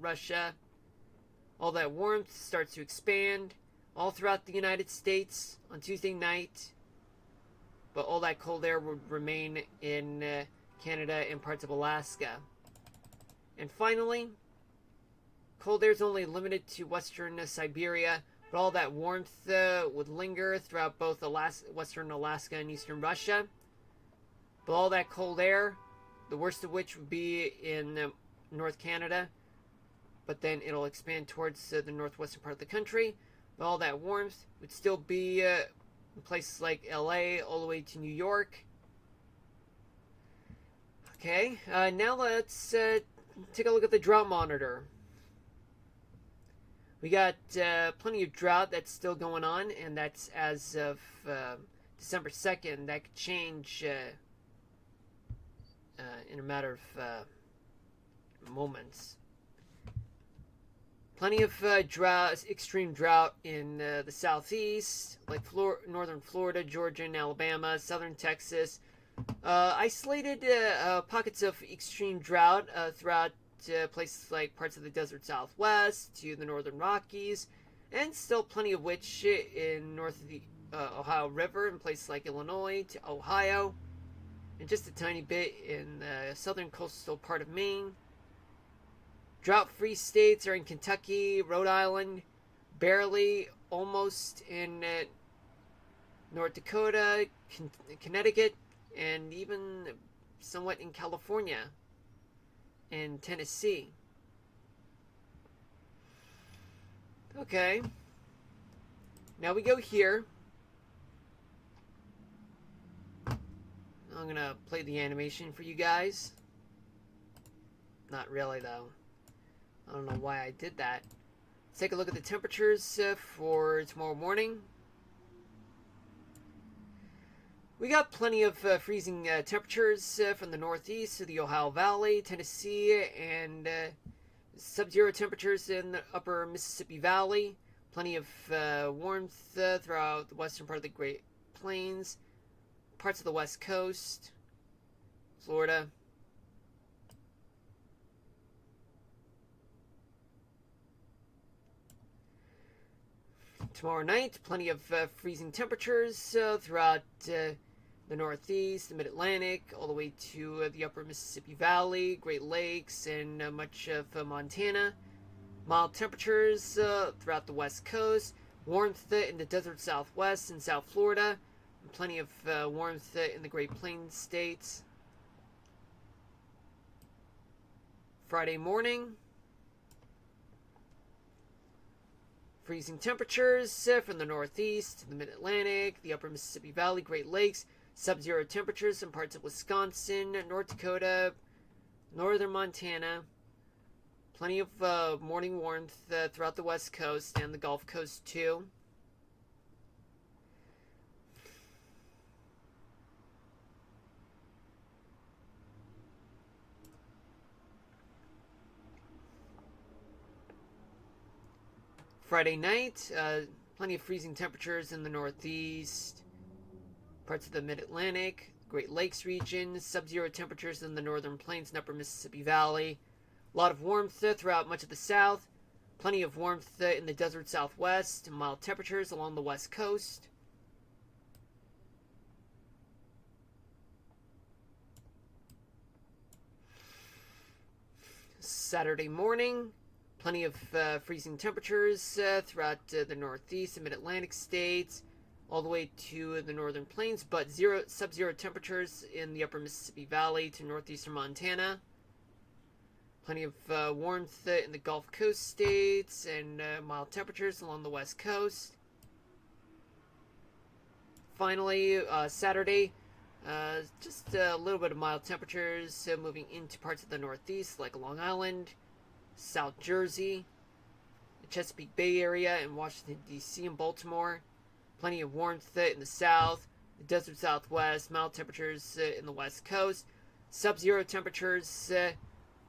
Russia. All that warmth starts to expand all throughout the United States on Tuesday night, but all that cold air would remain in Canada and parts of Alaska. And finally, cold air is only limited to western Siberia, but all that warmth would linger throughout both western Alaska and eastern Russia. But all that cold air, the worst of which would be in North Canada, but then it'll expand towards the northwestern part of the country. But all that warmth would still be in places like LA all the way to New York. Okay, now let's take a look at the drought monitor. We got plenty of drought that's still going on, and that's as of December 2nd. That could change in a matter of moments. Plenty of extreme drought in the southeast, like northern Florida, Georgia, and Alabama, southern Texas. Isolated pockets of extreme drought throughout places like parts of the desert southwest to the northern Rockies, and still plenty of which in north of the Ohio River in places like Illinois to Ohio, and just a tiny bit in the southern coastal part of Maine. Drought-free states are in Kentucky, Rhode Island, barely, almost in North Dakota, Connecticut, and even somewhat in California and Tennessee. Okay. Now we go here. I'm going to play the animation for you guys. Not really, though. I don't know why I did that. Let's take a look at the temperatures for tomorrow morning. We got plenty of freezing temperatures from the northeast to the Ohio Valley, Tennessee, and sub-zero temperatures in the upper Mississippi Valley. Plenty of warmth throughout the western part of the Great Plains, parts of the West Coast, Florida. Tomorrow night, plenty of freezing temperatures throughout the Northeast, the Mid-Atlantic, all the way to the upper Mississippi Valley, Great Lakes, and much of Montana. Mild temperatures throughout the West Coast, warmth in the desert Southwest and South Florida, and plenty of warmth in the Great Plains states. Friday morning, freezing temperatures from the Northeast to the Mid-Atlantic, the upper Mississippi Valley, Great Lakes, sub-zero temperatures in parts of Wisconsin, North Dakota, northern Montana. Plenty of morning warmth throughout the West Coast and the Gulf Coast too. Friday night, plenty of freezing temperatures in the Northeast, parts of the Mid-Atlantic, Great Lakes region, sub-zero temperatures in the northern plains and upper Mississippi Valley. A lot of warmth throughout much of the South, plenty of warmth in the desert Southwest, and mild temperatures along the West Coast. Saturday morning, plenty of freezing temperatures throughout the Northeast and Mid-Atlantic states, all the way to the northern plains, but sub-zero temperatures in the upper Mississippi Valley to northeastern Montana. Plenty of warmth in the Gulf Coast states and mild temperatures along the West Coast. Finally, Saturday, just a little bit of mild temperatures moving into parts of the Northeast like Long Island, South Jersey, the Chesapeake Bay area, and Washington, D.C. and Baltimore. Plenty of warmth in the South, the desert Southwest, mild temperatures in the West Coast, sub-zero temperatures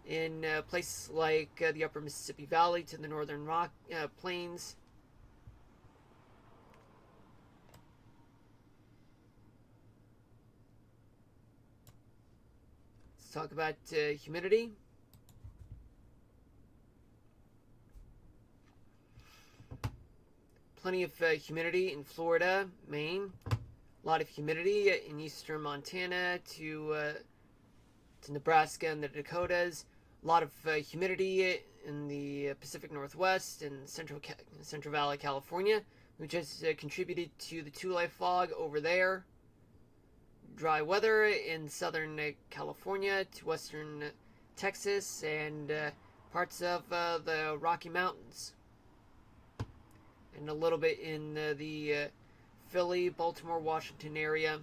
in places like the upper Mississippi Valley to the northern plains. Let's talk about humidity. Plenty of humidity in Florida, Maine. A lot of humidity in eastern Montana to Nebraska and the Dakotas. A lot of humidity in the Pacific Northwest and Central Valley, California, which has contributed to the Tule fog over there. Dry weather in southern California to western Texas and parts of the Rocky Mountains. And a little bit in the Philly, Baltimore, Washington area.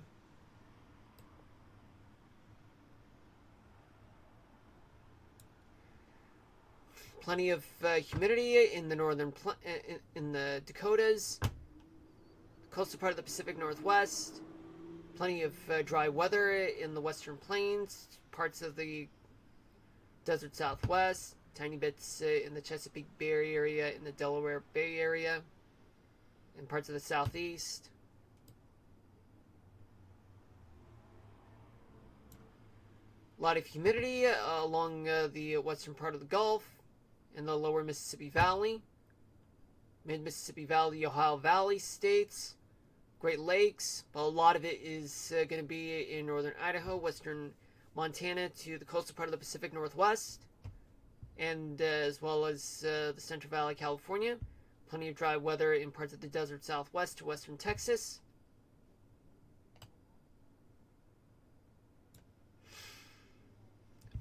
Plenty of humidity in the in the Dakotas, coastal part of the Pacific Northwest. Plenty of dry weather in the Western Plains, parts of the Desert Southwest, tiny bits in the Chesapeake Bay Area, in the Delaware Bay Area, and parts of the Southeast. A lot of humidity along the western part of the Gulf and the lower Mississippi Valley, mid-Mississippi Valley, Ohio Valley states, Great Lakes, but a lot of it is going to be in northern Idaho, western Montana to the coastal part of the Pacific Northwest, and as well as the Central Valley, California. Plenty of dry weather in parts of the desert Southwest to western Texas.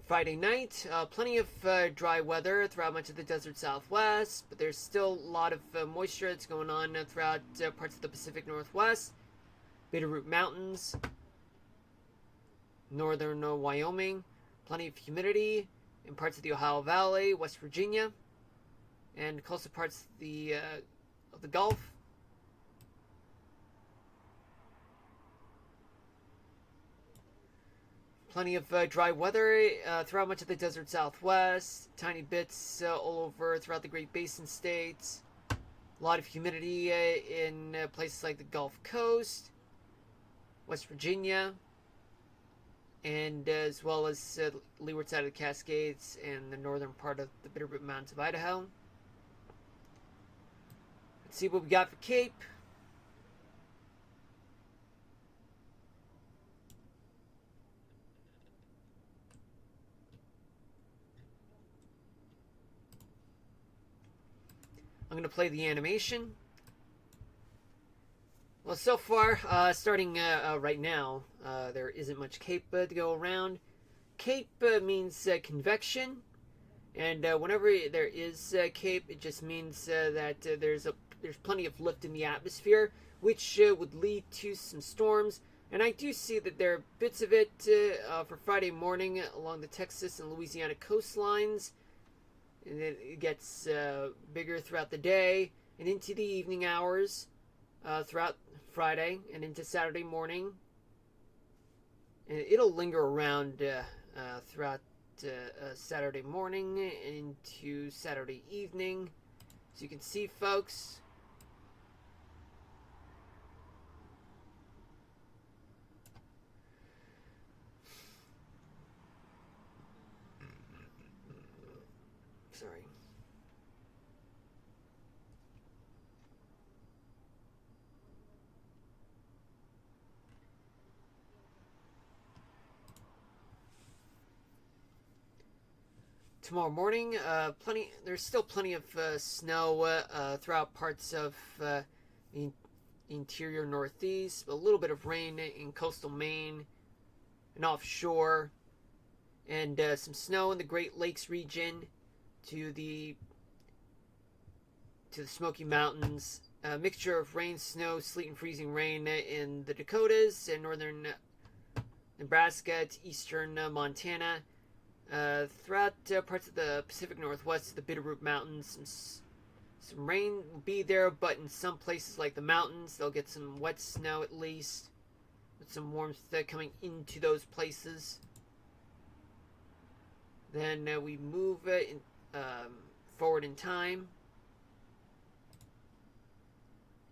Friday night, plenty of dry weather throughout much of the desert Southwest, but there's still a lot of moisture that's going on throughout parts of the Pacific Northwest, Bitterroot Mountains, northern Wyoming, plenty of humidity in parts of the Ohio Valley, West Virginia, and coastal parts of the Gulf. Plenty of dry weather throughout much of the desert Southwest, tiny bits all over throughout the Great Basin states. A lot of humidity in places like the Gulf Coast, West Virginia, and as well as leeward side of the Cascades and the northern part of the Bitterroot Mountains of Idaho. Let's see what we got for Cape. I'm going to play the animation. Well, so far, starting right now, there isn't much Cape to go around. Cape means convection, and whenever there is Cape, it just means that there's plenty of lift in the atmosphere, which would lead to some storms. And I do see that there are bits of it for Friday morning along the Texas and Louisiana coastlines. And it gets bigger throughout the day and into the evening hours throughout Friday and into Saturday morning. And it'll linger around throughout Saturday morning and into Saturday evening. So you can see, folks, sorry. Tomorrow morning, there's still plenty of snow throughout parts of the interior Northeast. A little bit of rain in coastal Maine and offshore, and some snow in the Great Lakes region to the Smoky Mountains. A mixture of rain, snow, sleet, and freezing rain in the Dakotas and northern Nebraska to eastern Montana. Throughout parts of the Pacific Northwest, the Bitterroot Mountains, some rain will be there, but in some places like the mountains, they'll get some wet snow at least, with some warmth coming into those places. Then we move forward in time.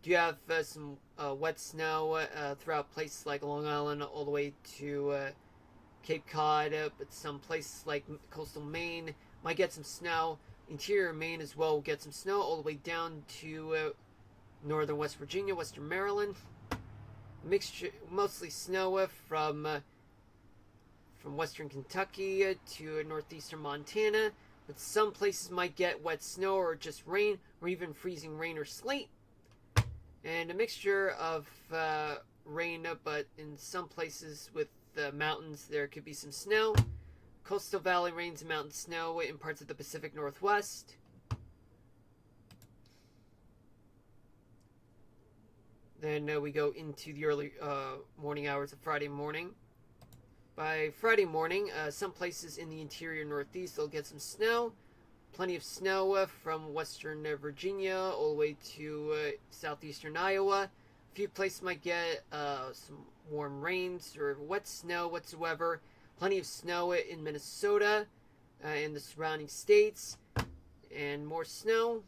Do you have some wet snow throughout places like Long Island all the way to Cape Cod, but some places like coastal Maine might get some snow. Interior Maine as well will get some snow all the way down to northern West Virginia, western Maryland. Mixture, mostly snow from western Kentucky to northeastern Montana. But some places might get wet snow or just rain, or even freezing rain or sleet. And a mixture of rain, but in some places with the mountains there could be some snow. Coastal valley rains and mountain snow in parts of the Pacific Northwest. Then we go into the early morning hours of Friday morning. By Friday morning, some places in the interior Northeast will get some snow. Plenty of snow from western Virginia all the way to southeastern Iowa. A few places might get some warm rains or wet snow whatsoever. Plenty of snow in Minnesota and the surrounding states. And more snow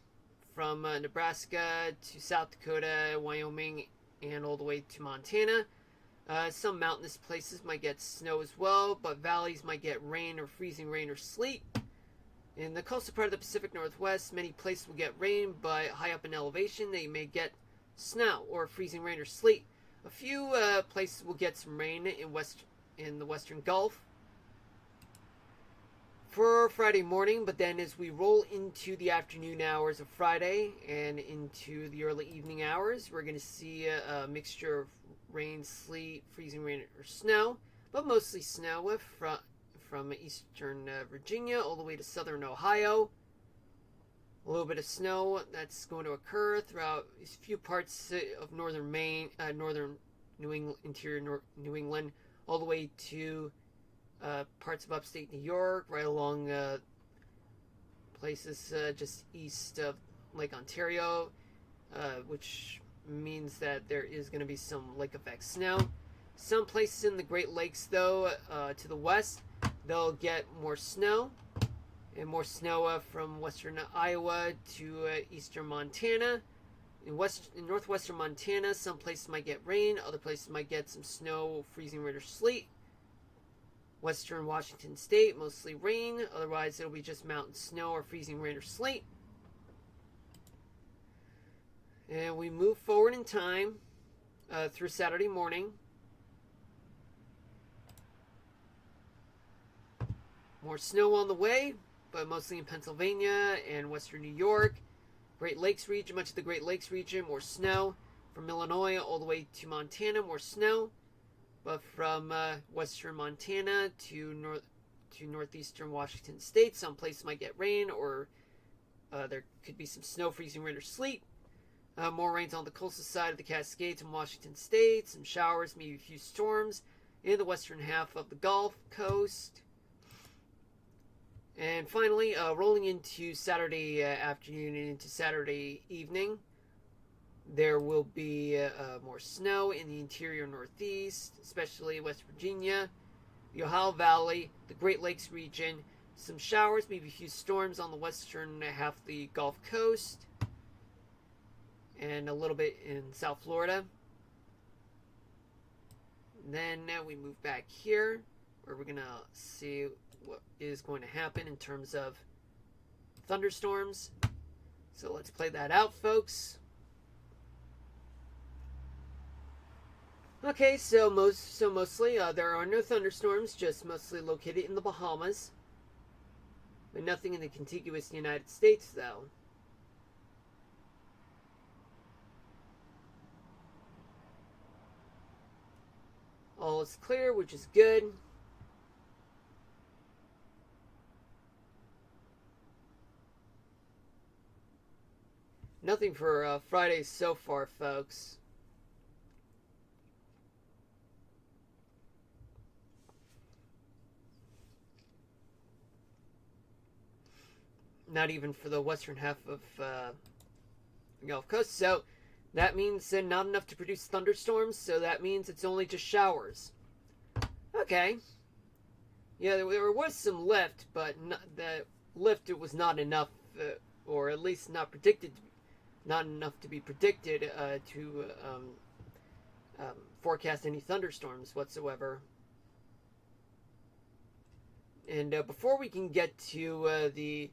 from Nebraska to South Dakota, Wyoming, and all the way to Montana. Some mountainous places might get snow as well, but valleys might get rain or freezing rain or sleet. In the coastal part of the Pacific Northwest, many places will get rain, but high up in elevation, they may get snow or freezing rain or sleet. A few places will get some rain in the western Gulf for Friday morning, but then as we roll into the afternoon hours of Friday and into the early evening hours, we're going to see a mixture of rain, sleet, freezing rain, or snow, but mostly snow from eastern Virginia all the way to southern Ohio. A little bit of snow that's going to occur throughout a few parts of northern Maine, northern New England, interior New England, all the way to parts of upstate New York, right along places just east of Lake Ontario, which means that there is going to be some lake effect snow. Some places in the Great Lakes, though, to the west, they'll get more snow, and more snow from western Iowa to eastern Montana. In northwestern Montana, some places might get rain, other places might get some snow, freezing rain, or sleet. Western Washington State, mostly rain, otherwise it'll be just mountain snow or freezing rain or sleet. And we move forward in time through Saturday morning. More snow on the way, but mostly in Pennsylvania and western New York. Great Lakes region, much of the Great Lakes region, more snow. From Illinois all the way to Montana, more snow. But from western Montana to northeastern Washington State, some places might get rain, or there could be some snow, freezing rain, or sleet. More rains on the coastal side of the Cascades in Washington State. Some showers, maybe a few storms in the western half of the Gulf Coast. And finally, rolling into Saturday afternoon and into Saturday evening, there will be more snow in the interior Northeast, especially West Virginia, the Ohio Valley, the Great Lakes region. Some showers, maybe a few storms on the western half of the Gulf Coast, and a little bit in South Florida. And then we move back here, where we're going to see what is going to happen in terms of thunderstorms. So let's play that out, folks. Okay, so mostly there are no thunderstorms, just mostly located in the Bahamas, but nothing in the contiguous United States, though. All is clear, which is good. Nothing for Friday so far, folks. Not even for the western half of the Gulf Coast. So that means not enough to produce thunderstorms. So that means it's only just showers. Okay. Yeah, there was some lift, but the lift, it was not enough, or at least not predicted, not enough to be predicted to forecast any thunderstorms whatsoever. And before we can get to the